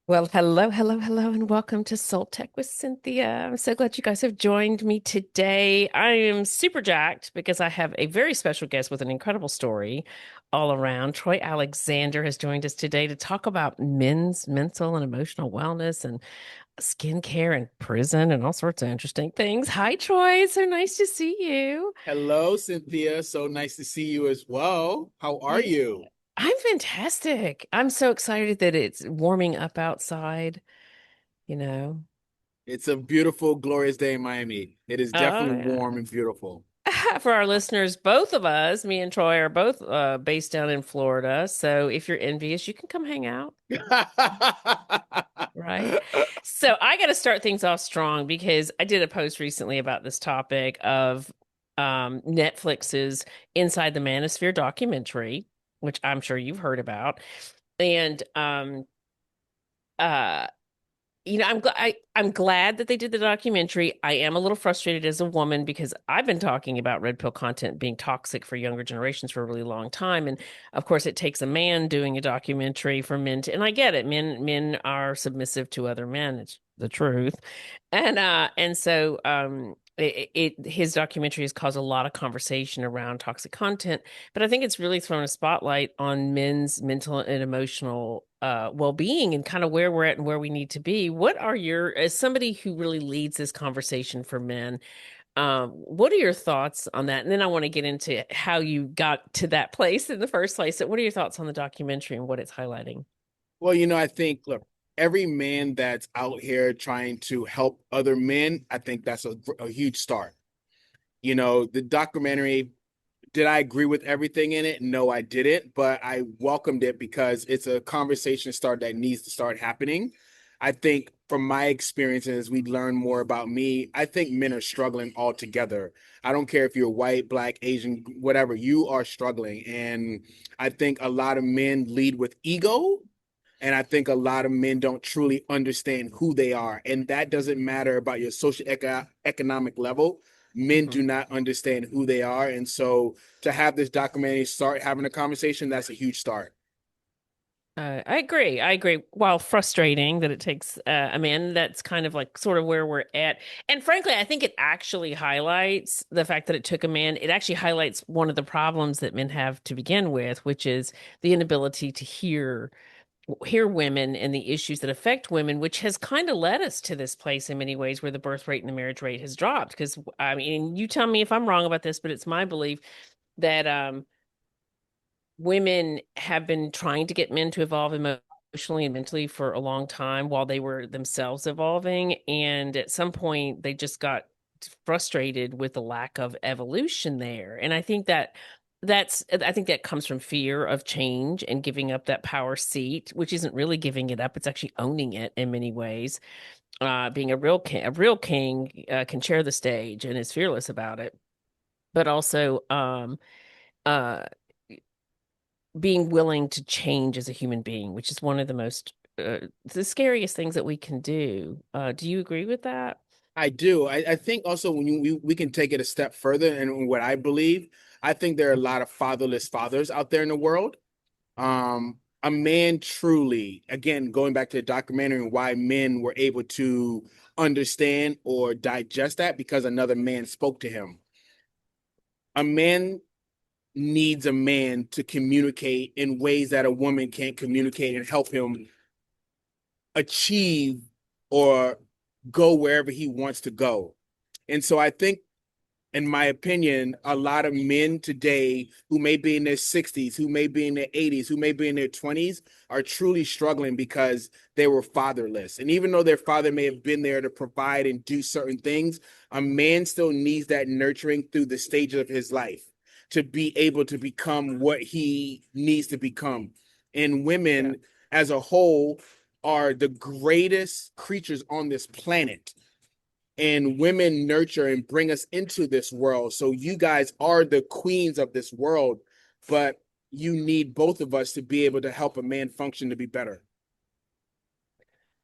Well, hello, hello, hello, and welcome to Soul Tech with Cynthia. I'm so glad you guys have joined me today. I am super jacked because I have a very special guest with an incredible story all around. Troy Alexander has joined us today to talk about men's mental and emotional wellness and skincare and prison and all sorts of interesting things. Hi, Troy. It's so nice to see you. Hello, Cynthia. So nice to see you as well. How are Yeah, you? I'm fantastic. I'm so excited that it's warming up outside, you know. It's a beautiful, glorious day in Miami. It is Oh, definitely yeah. warm and beautiful. For our listeners, both of us, me and Troy, are both based down in Florida. So if you're envious, you can come hang out, right? So I got to start things off strong because I did a post recently about this topic of Netflix's Inside the Manosphere documentary, which I'm sure you've heard about. And uh I'm glad that they did the documentary. I am a little frustrated as a woman because I've been talking about red pill content being toxic for younger generations for a really long time. And of course, it takes a man doing a documentary for men to, and I get it. Men are submissive to other men. It's the truth. And his documentary has caused a lot of conversation around toxic content, but I think it's really thrown a spotlight on men's mental and emotional well-being and kind of where we're at and where we need to be. What are your, as somebody who really leads this conversation for men, what are your thoughts on that? And then I want to get into how you got to that place in the first place. So what are your thoughts on the documentary and what it's highlighting? Well, I think, look, every man that's out here trying to help other men, I think that's a huge start. The documentary, did I agree with everything in it? No, I didn't, but I welcomed it because it's a conversation start that needs to start happening. I think from my experiences, we learn more about me. I think men are struggling altogether. I don't care if you're white, black, Asian, whatever, you are struggling. And I think a lot of men lead with ego. And I think a lot of men don't truly understand who they are. And that doesn't matter about your social economic level. Men Mhm. do not understand who they are. And so to have this documentary start having a conversation, that's a huge start. I agree. I agree. While frustrating that it takes a man, that's kind of like sort of where we're at. And frankly, I think it actually highlights the fact that it took a man. It actually highlights one of the problems that men have to begin with, which is the inability to hear women and the issues that affect women, which has kind of led us to this place in many ways where the birth rate and the marriage rate has dropped. Because I mean, you tell me if I'm wrong about this, but it's my belief that women have been trying to get men to evolve emotionally and mentally for a long time while they were themselves evolving. And at some point, they just got frustrated with the lack of evolution there. And I think that comes from fear of change and giving up that power seat, which isn't really giving it up. It's actually owning it in many ways. Being a real king can share the stage and is fearless about it, but also uh, being willing to change as a human being, which is one of the most the scariest things that we can do. Do you agree with that? I do. I think also when we can take it a step further, and what I believe, I think there are a lot of fatherless fathers out there in the world. A man truly, again, going back to the documentary and why men were able to understand or digest that because another man spoke to him. A man needs a man to communicate in ways that a woman can't communicate and help him achieve or go wherever he wants to go. And so I think, in my opinion, a lot of men today who may be in their 60s, who may be in their 80s, who may be in their 20s are truly struggling because they were fatherless. And even though their father may have been there to provide and do certain things, a man still needs that nurturing through the stages of his life to be able to become what he needs to become. And Yeah. women as a whole are the greatest creatures on this planet, and women nurture and bring us into this world. So you guys are the queens of this world, but you need both of us to be able to help a man function to be better.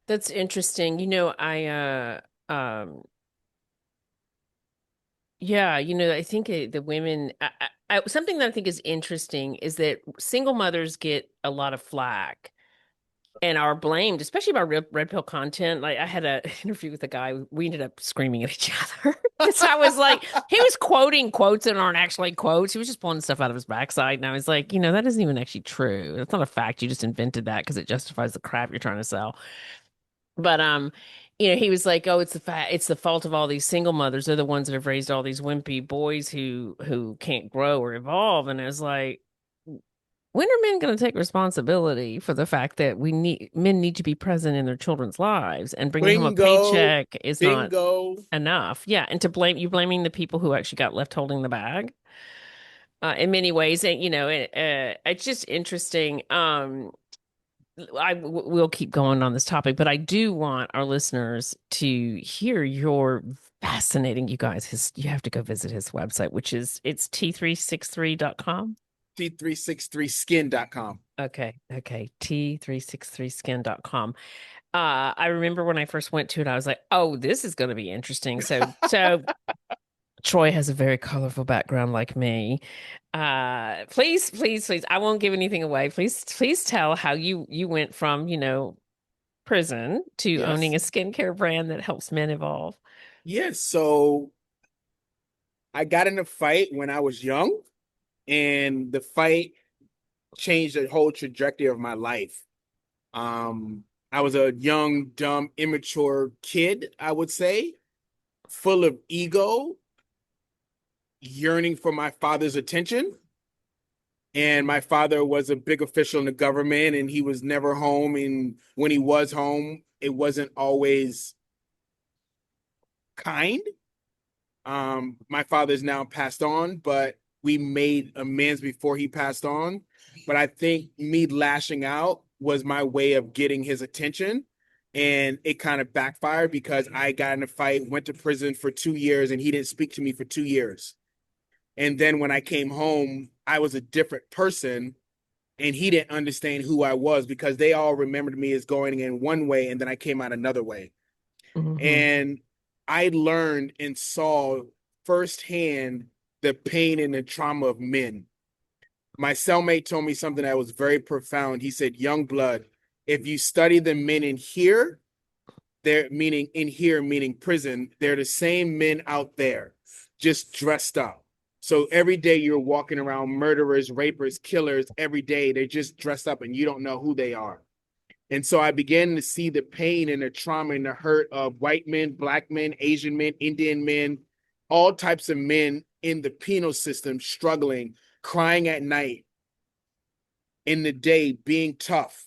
That's interesting. Yeah, I think the women, something that I think is interesting is that single mothers get a lot of flack and are blamed, especially about red pill content. Like I had an interview with a guy. We ended up screaming at each other because I was like, he was quoting quotes that aren't actually quotes. He was just pulling stuff out of his backside, and I was like, that isn't even actually true. That's not a fact. You just invented that because it justifies the crap you're trying to sell. But he was like, "Oh, it's the fault of all these single mothers. They're the ones that have raised all these wimpy boys who can't grow or evolve." And I was like, when are men going to take responsibility for the fact that men need to be present in their children's lives, and bringing home a Bingo, paycheck is not bingo. enough? Yeah, and to blame you blaming the people who actually got left holding the bag in many ways, and it's just interesting. We'll keep going on this topic, but I do want our listeners to hear your fascinating, you guys, you have to go visit his website, which is it's t363.com. T363skin.com. Okay. T363skin.com. I remember when I first went to it, I was like, oh, this is going to be interesting. So Troy has a very colorful background like me. Please, I won't give anything away. Please tell how you went from, prison to owning Yes. a skincare brand that helps men evolve. Yes. So I got in a fight when I was young, and the fight changed the whole trajectory of my life. Um, I was a young, dumb, immature kid, I would say, full of ego, yearning for my father's attention. And my father was a big official in the government, and he was never home. And when he was home, it wasn't always kind. My father's now passed on, but we made amends before he passed on. But I think me lashing out was my way of getting his attention. And it kind of backfired because I got in a fight, went to prison for 2 years, and he didn't speak to me for 2 years. And then when I came home, I was a different person, and he didn't understand who I was because they all remembered me as going in one way, and then I came out another way. Hmm. And I learned and saw firsthand the pain and the trauma of men. My cellmate told me something that was very profound. He said, "Young blood, if you study the men in here, they're meaning in here, meaning prison, they're the same men out there, just dressed up. So every day you're walking around murderers, rapers, killers, every day they're just dressed up and you don't know who they are." And so I began to see the pain and the trauma and the hurt of white men, black men, Asian men, Indian men, all types of men in the penal system struggling, crying at night, in the day being tough,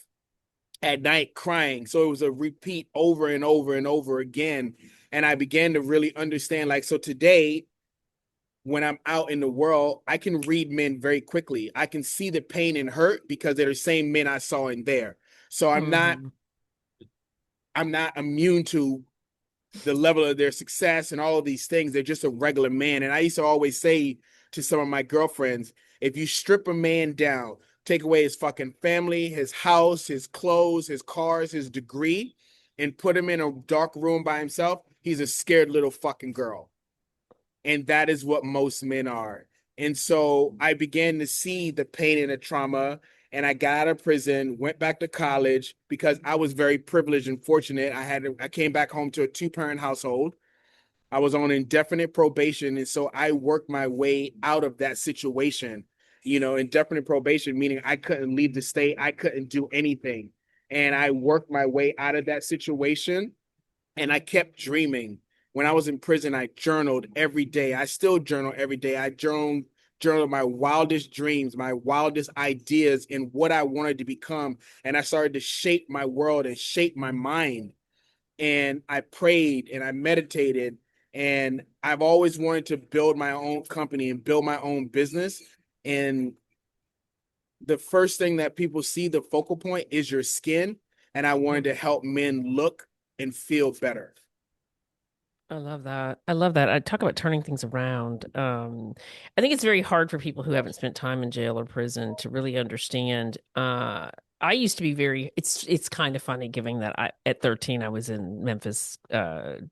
at night crying. So it was a repeat over and over and over again. And I began to really understand, like, so today, when I'm out in the world, I can read men very quickly. I can see the pain and hurt because they're the same men I saw in there. So Hmm. I'm not immune to the level of their success and all of these things. They're just a regular man. And I used to always say to some of my girlfriends, if you strip a man down, take away his fucking family, his house, his clothes, his cars, his degree, and put him in a dark room by himself, he's a scared little fucking girl. And that is what most men are. And so I began to see the pain and the trauma. And I got out of prison, went back to college because I was very privileged and fortunate. I came back home to a two-parent household. I was on indefinite probation. And so I worked my way out of that situation. Indefinite probation, meaning I couldn't leave the state, I couldn't do anything. And I worked my way out of that situation, and I kept dreaming. When I was in prison, I journaled every day. I still journal every day. I journaled my wildest dreams, my wildest ideas, and what I wanted to become. And I started to shape my world and shape my mind. And I prayed and I meditated. And I've always wanted to build my own company and build my own business. And the first thing that people see, the focal point, is your skin. And I wanted to help men look and feel better. I love that. I love that. I talk about turning things around. I think it's very hard for people who haven't spent time in jail or prison to really understand. I used to be it's kind of funny given that at 13 I was in Memphis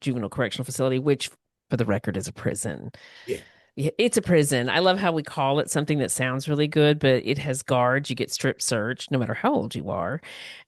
juvenile correctional facility, which for the record is a prison. Yeah. Yeah, it's a prison. I love how we call it something that sounds really good, but it has guards. You get strip searched no matter how old you are.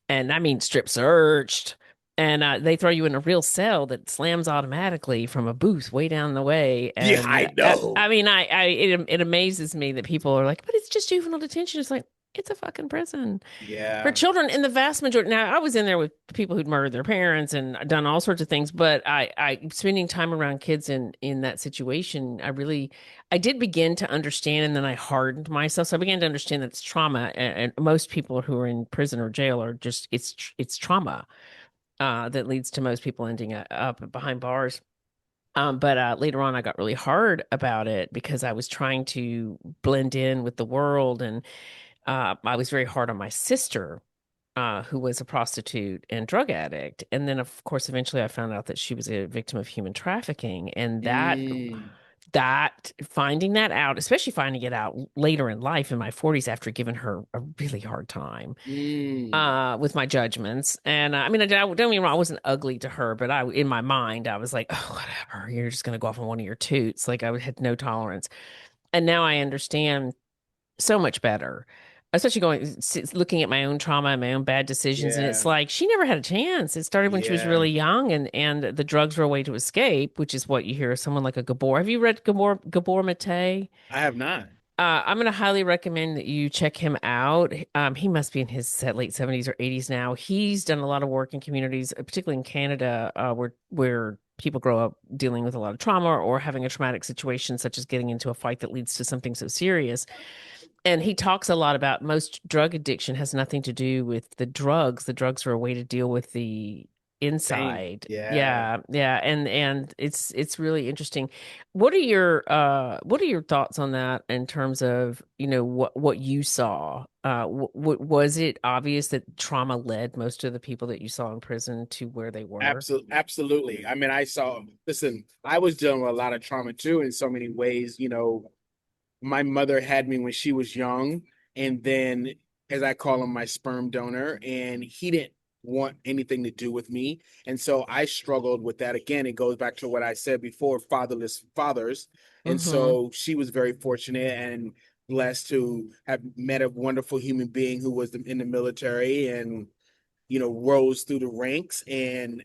And I mean strip searched. And they throw you in a real cell that slams automatically from a booth way down the way. Yeah, And I know. I mean, it amazes me that people are like, but it's just juvenile detention. It's like, it's a fucking prison for Yeah. children in the vast majority. Now, I was in there with people who'd murdered their parents and done all sorts of things, but I spending time around kids in that situation, I did begin to understand, and then I hardened myself. So I began to understand that it's trauma, and most people who are in prison or jail are just it's trauma that leads to most people ending up behind bars. But later on, I got really hard about it because I was trying to blend in with the world, and I was very hard on my sister, who was a prostitute and drug addict. And then, of course, eventually I found out that she was a victim of human trafficking. And Mm, that finding that out, especially finding it out later in life in my 40s after giving her a really hard time mm. with my judgments. And I mean, don't get me wrong, I wasn't ugly to her, but in my mind, I was like, oh, whatever, you're just going to go off on one of your toots. Like I had no tolerance. And now I understand so much better, especially looking at my own trauma and my own bad decisions. And it's Yeah. like she never had a chance. It started when she was Yeah. really young, and the drugs were a way to escape, which is what you hear of someone like a Gabor. Have you read Gabor Mate? I have not. I'm going to highly recommend that you check him out. He must be in his late 70s or 80s now. He's done a lot of work in communities, particularly in Canada, where people grow up dealing with a lot of trauma or having a traumatic situation, such as getting into a fight that leads to something so serious. And he talks a lot about most drug addiction has nothing to do with the drugs. The drugs are a way to deal with the Pain. inside. Yeah. Yeah, and it's really interesting. What are your thoughts on that in terms of, what you saw? Was it obvious that trauma led most of the people that you saw in prison to where they were? Absolutely. Absolutely. I mean, listen, I was dealing with a lot of trauma too in so many ways. My mother had me when she was young, and then, as I call him, my sperm donor, and he didn't want anything to do with me. And so I struggled with that. Again, it goes back to what I said before, fatherless fathers. And Mm-hmm. so she was very fortunate and blessed to have met a wonderful human being who was in the military and, rose through the ranks. And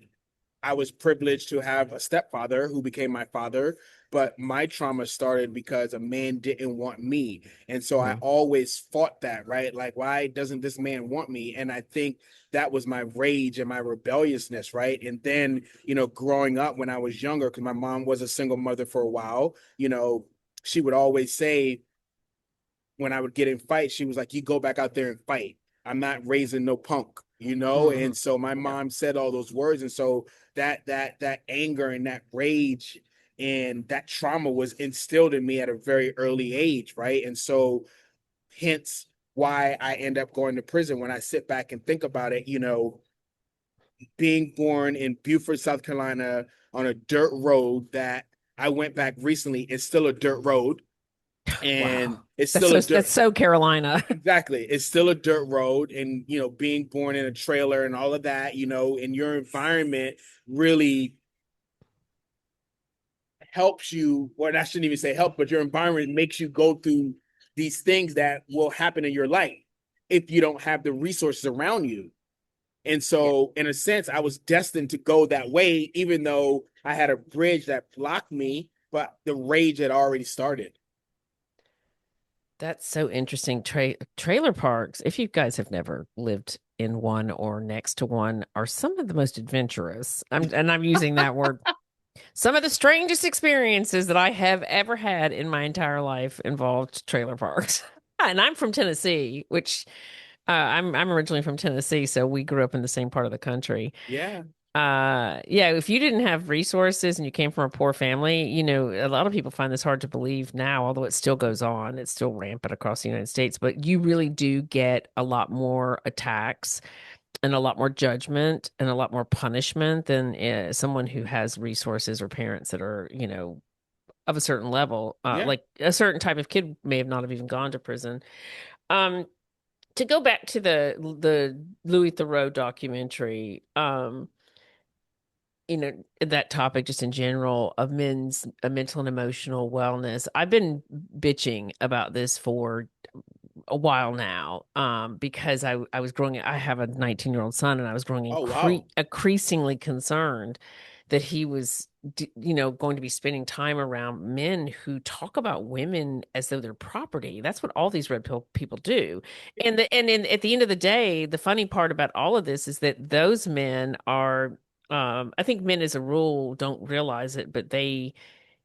I was privileged to have a stepfather who became my father, but my trauma started because a man didn't want me. And so I always fought that, right? Like, why doesn't this man want me? And I think that was my rage and my rebelliousness, right? And then, growing up when I was younger, because my mom was a single mother for a while, she would always say, when I would get in fights, she was like, "You go back out there and fight. I'm not raising no punk." Mm-hmm. And so my Yeah. mom said all those words, and so that anger and that rage and that trauma was instilled in me at a very early age, right? And so hence why I end up going to prison. When I sit back and think about it, being born in Beaufort, South Carolina, on a dirt road that I went back recently, it's still a dirt road, and Wow. it's still a dirt. That's so Carolina. Exactly. It's still a dirt road. And, being born in a trailer and all of that, and your environment really helps you. Well, I shouldn't even say help, but your environment makes you go through these things that will happen in your life if you don't have the resources around you. And Yeah. so, in a sense, I was destined to go that way, even though I had a bridge that blocked me, but the rage had already started. That's so interesting. Trailer parks, if you guys have never lived in one or next to one, are some of the most adventurous. I'm using that word. Some of the strangest experiences that I have ever had in my entire life involved trailer parks. And I'm from Tennessee, which I'm originally from Tennessee, so we grew up in the same part of the country. Yeah. Yeah, if you didn't have resources and you came from a poor family, a lot of people find this hard to believe now, although it still goes on. It's still rampant across the United States, but you really do get a lot more attacks and a lot more judgment and a lot more punishment than someone who has resources or parents that are, of a certain level. Yeah. Like a certain type of kid may have not have even gone to prison. Um, to go back to the Louis Theroux documentary, that topic just in general of men's mental and emotional wellness. I've been bitching about this for a while now, because I was growing. I have a 19-year-old son, and I was growing Oh, wow. increasingly concerned that he was, going to be spending time around men who talk about women as though they're property. That's what all these red pill people do. At the end of the day, the funny part about all of this is that those men are. I think men, as a rule, don't realize it, but they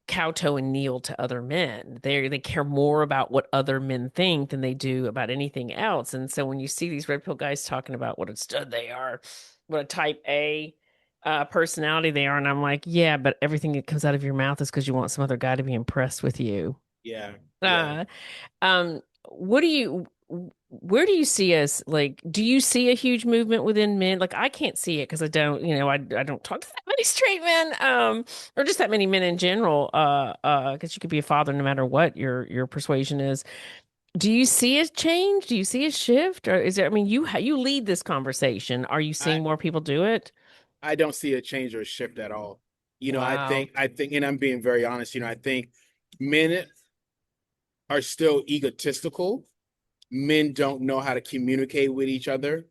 kowtow and kneel to other men. They care more about what other men think than they do about anything else. And so when you see these red pill guys talking about what a stud they are, what a type A personality they are, and I'm like, yeah, but everything that comes out of your mouth is because you want some other guy to be impressed with you. Yeah. Yeah. Uh, what do you where do you see us, like, do you see a huge movement within men? Like, I can't see it because I don't, I don't talk to that many straight men, or just that many men in general, because you could be a father no matter what your persuasion is. Do you see a change? Do you see a shift? Or is there, I mean, you lead this conversation. Are you I seeing more people do it? I don't see a change or a shift at all. Wow. I think, and I'm being very honest, I think men are still egotistical. Men don't know how to communicate with each other.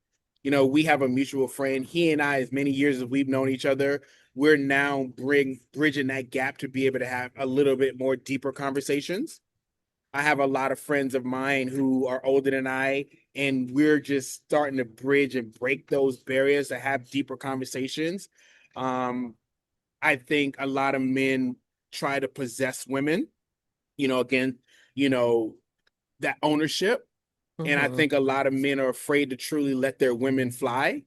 We have a mutual friend. He and I, as many years as we've known each other, we're now bridging that gap to be able to have a little bit more deeper conversations. I have a lot of friends of mine who are older than I, and we're just starting to bridge and break those barriers to have deeper conversations. Um, I think a lot of men try to possess women, again, you know, that ownership. And I Hmm. think a lot of men are afraid to truly let their women fly.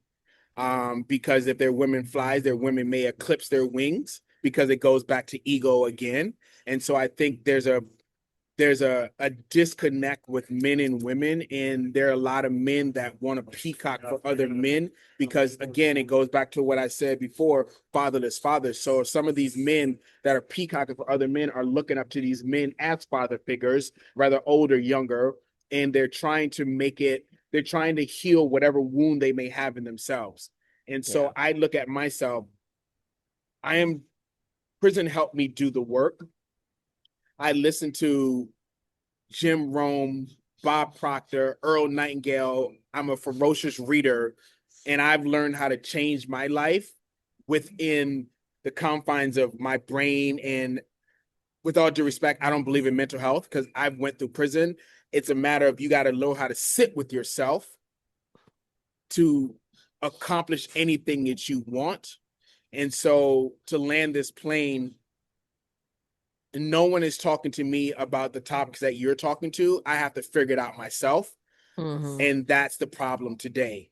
Because if their women flies, their women may eclipse their wings because it goes back to ego again. And so I think there's a disconnect with men and women, and there are a lot of men that want to peacock for other men because again it goes back to what I said before, fatherless fathers. So some of these men that are peacocking for other men are looking up to these men as father figures, rather older, younger, and they're trying to heal whatever wound they may have in themselves. And Yeah. so I look at myself, I am prison helped me do the work. I listen to Jim Rome, Bob Proctor, Earl Nightingale. I'm a ferocious reader, and I've learned how to change my life within the confines of my brain. And with all due respect, I don't believe in mental health because I've went through prison. It's a matter of you got to know how to sit with yourself to accomplish anything that you want. And so to land this plane, no one is talking to me about the topics that you're talking to. I have to figure it out myself. Hmm. And that's the problem today.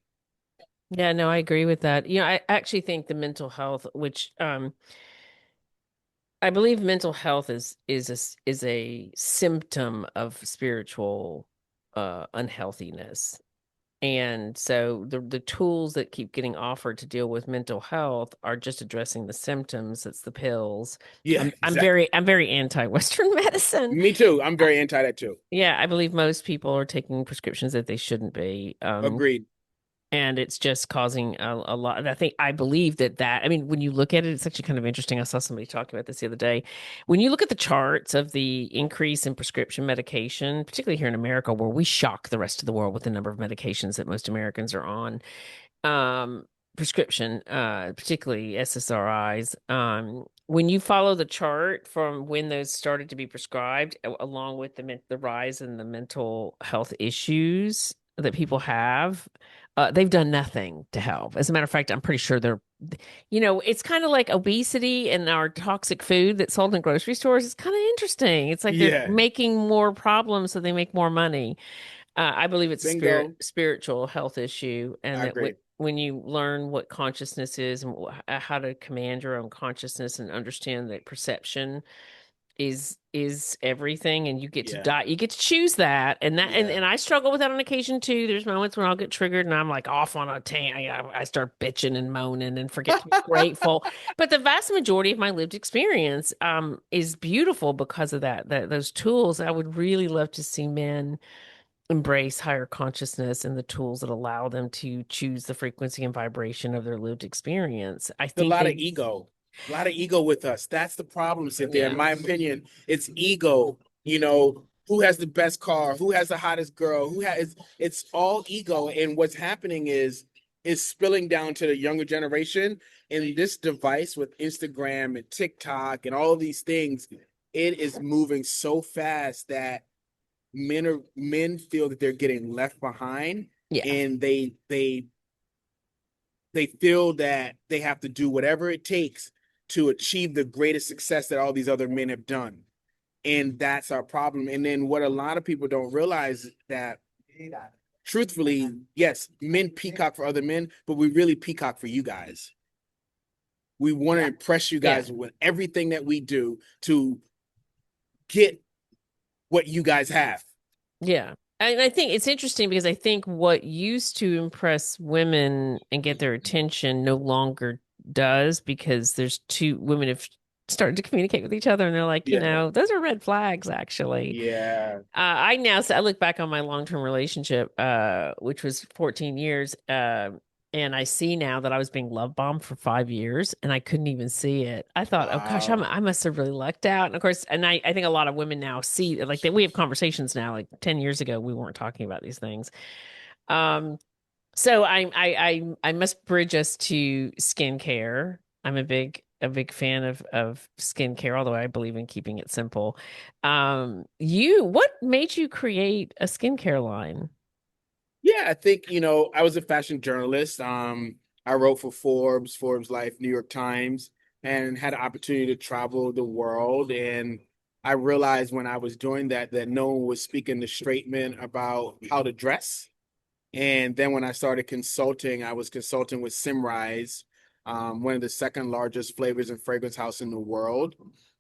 Yeah, no, I agree with that. I actually think the mental health, which I believe mental health is a symptom of spiritual unhealthiness. And so the tools that keep getting offered to deal with mental health are just addressing the symptoms. It's the pills. Yeah, I'm exactly. very anti-Western medicine. Me too. I'm very anti that too. Yeah, I believe most people are taking prescriptions that they shouldn't be. Agreed. And it's just causing a lot. And I believe I mean, when you look at it, it's actually kind of interesting. I saw somebody talking about this the other day. When you look at the charts of the increase in prescription medication, particularly here in America, where we shock the rest of the world with the number of medications that most Americans are on, um, prescription, particularly SSRIs. When you follow the chart from when those started to be prescribed, along with the rise in the mental health issues that people have, they've done nothing to help. As a matter of fact, I'm pretty sure it's kind of like obesity and our toxic food that's sold in grocery stores. It's kind of interesting. It's like they're Yeah. making more problems so they make more money. I believe it's a Bingo. spiritual health issue, and I that agree. when you learn what consciousness is and how to command your own consciousness and understand that perception is everything, and you get to Yeah. die, you get to choose that, Yeah. and I struggle with that on occasion too. There's moments when I'll get triggered and I'm like off on a tang. I start bitching and moaning and forget to be grateful. But the vast majority of my lived experience is beautiful because of that those tools. I would really love to see men embrace higher consciousness and the tools that allow them to choose the frequency and vibration of their lived experience. I A think lot of they, ego, a lot of ego with us. That's the problem, Cynthia. In yeah, my opinion, it's ego. Who has the best car? Who has the hottest girl? Who has? It's all ego. And what's happening is spilling down to the younger generation. And this device with Instagram and TikTok and all of these things, it is moving so fast that men feel that they're getting left behind, yeah, and they feel that they have to do whatever it takes to achieve the greatest success that all these other men have done. And that's our problem. And then what a lot of people don't realize that truthfully, yes, men peacock for other men, but we really peacock for you guys. We want to impress you yeah, guys with everything that we do to get what you guys have. yeah. And I think it's interesting because I think what used to impress women and get their attention no longer does because there's two women have started to communicate with each other and they're like, Yeah. those are red flags, actually. Yeah. I look back on my long-term relationship, which was 14 years, and I see now that I was being love bombed for 5 years and I couldn't even see it. I thought, oh gosh, Wow. I must have really lucked out. And of course, I think a lot of women now see like that we have conversations now, like 10 years ago, we weren't talking about these things. Um, so I must bridge us to skincare. I'm a big fan of skincare, although I believe in keeping it simple. What made you create a skincare line? Yeah, I think, I was a fashion journalist. I wrote for Forbes Life, New York Times, and had an opportunity to travel the world. And I realized when I was doing that no one was speaking to straight men about how to dress. And then when I started consulting, I was consulting with Simrise, one of the second largest flavors and fragrance house in the world.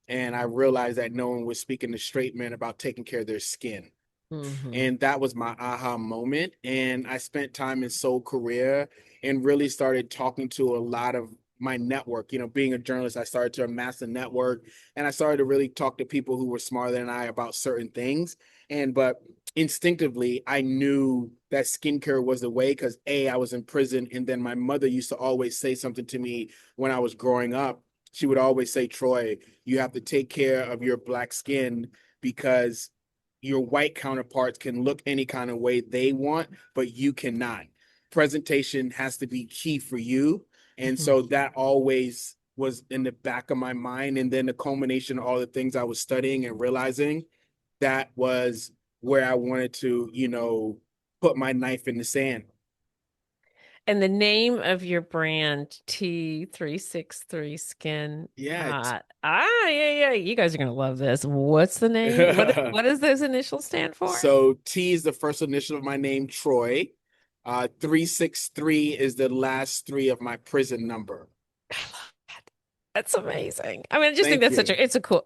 And I realized that no one was speaking to straight men about taking care of their skin. Hmm. And that was my aha moment. And I spent time in Seoul, Korea, and really started talking to a lot of my network. Being a journalist, I started to amass a network, and I started to really talk to people who were smarter than I about certain things. But instinctively, I knew that skincare was the way because I was in prison. And then my mother used to always say something to me when I was growing up. She would always say, Troy, you have to take care of your black skin because your white counterparts can look any kind of way they want, but you cannot. Presentation has to be key for you. And Hmm. so that always was in the back of my mind. And then the culmination of all the things I was studying and realizing that was where I wanted to, put my knife in the sand. And the name of your brand, T363 Skin. Yeah. Yeah, yeah. You guys are gonna love this. What's the name? What does those initials stand for? So T is the first initial of my name, Troy. 363 is the last three of my prison number. I love that. That's amazing. I mean, I just think Thank that's you.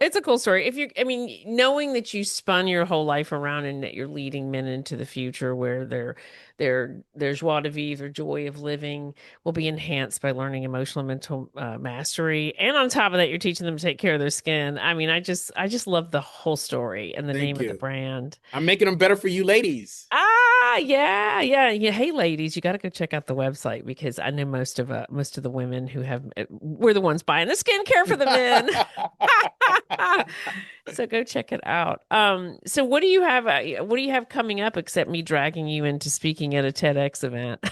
it's a cool story. I mean, knowing that you spun your whole life around and that you're leading men into the future where their joie de vivre, their joy of living will be enhanced by learning emotional and mental mastery. And on top of that, you're teaching them to take care of their skin. I mean, I just love the whole story and the name Thank of the you. brand. I'm making them better for you ladies. Yeah, yeah, yeah. Hey, ladies, you got to go check out the website because I know most of the women who have we're the ones buying the skincare for the men. So go check it out. So what do you have coming up except me dragging you into speaking at a TEDx event?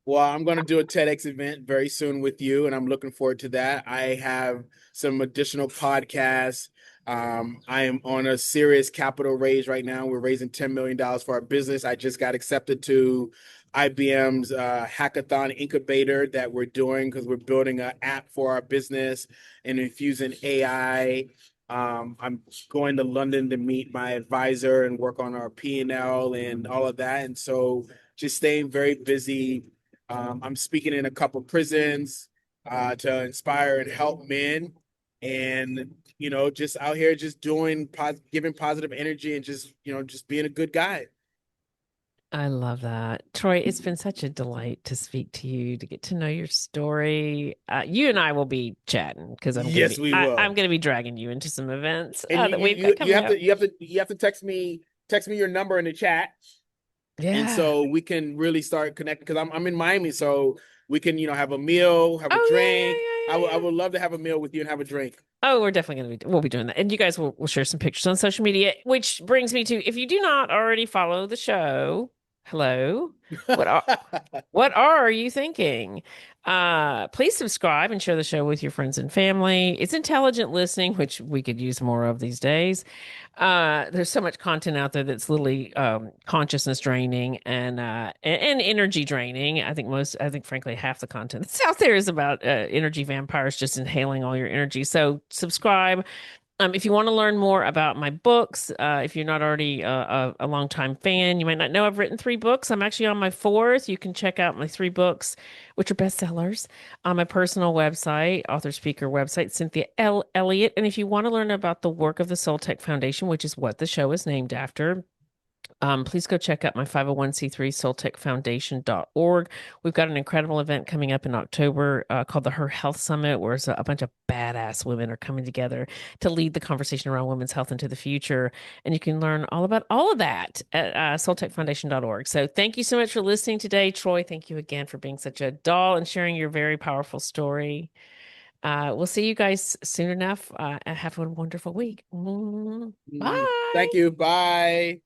Well, I'm going to do a TEDx event very soon with you, and I'm looking forward to that. I have some additional podcasts. I am on a serious capital raise right now. We're raising $10 million for our business. I just got accepted to IBM's hackathon incubator that we're doing because we're building an app for our business and infusing AI. I'm going to London to meet my advisor and work on our P&L and all of that. And so just staying very busy. I'm speaking in a couple prisons to inspire and help men, and just out here, just giving positive energy, and just being a good guy. I love that. Troy, it's been such a delight to speak to you, to get to know your story. You and I will be chatting because Yes, we I'm will. gonna be dragging you into some events And that we've got you coming have up. to text me your number in the chat. And Yeah. so we can really start connecting because I'm in Miami, so we can have a meal, have a Oh drink. yeah, yeah, I yeah, yeah. would love to have a meal with you and have a drink. Oh, we're definitely gonna be we'll be doing that. And you guys will share some pictures on social media, which brings me to if you do not already follow the show, hello. What are what are you thinking? Please subscribe and share the show with your friends and family. It's intelligent listening, which we could use more of these days. There's so much content out there that's literally consciousness draining and energy draining. I think frankly half the content that's out there is about energy vampires just inhaling all your energy. So subscribe. If you want to learn more about my books, if you're not already a longtime fan, you might not know I've written three books. I'm actually on my fourth. You can check out my three books, which are bestsellers, on my personal website, author speaker website, Cynthia L. Elliott. And if you want to learn about the work of the Soul Tech Foundation, which is what the show is named after, please go check out my 501c3 soultechfoundation.org. We've got an incredible event coming up in October called the Her Health Summit, where a bunch of badass women are coming together to lead the conversation around women's health into the future. And you can learn all about all of that at soultechfoundation.org. So thank you so much for listening today. Troy, thank you again for being such a doll and sharing your very powerful story. We'll see you guys soon enough. And have a wonderful week. Thank Bye. you. Bye.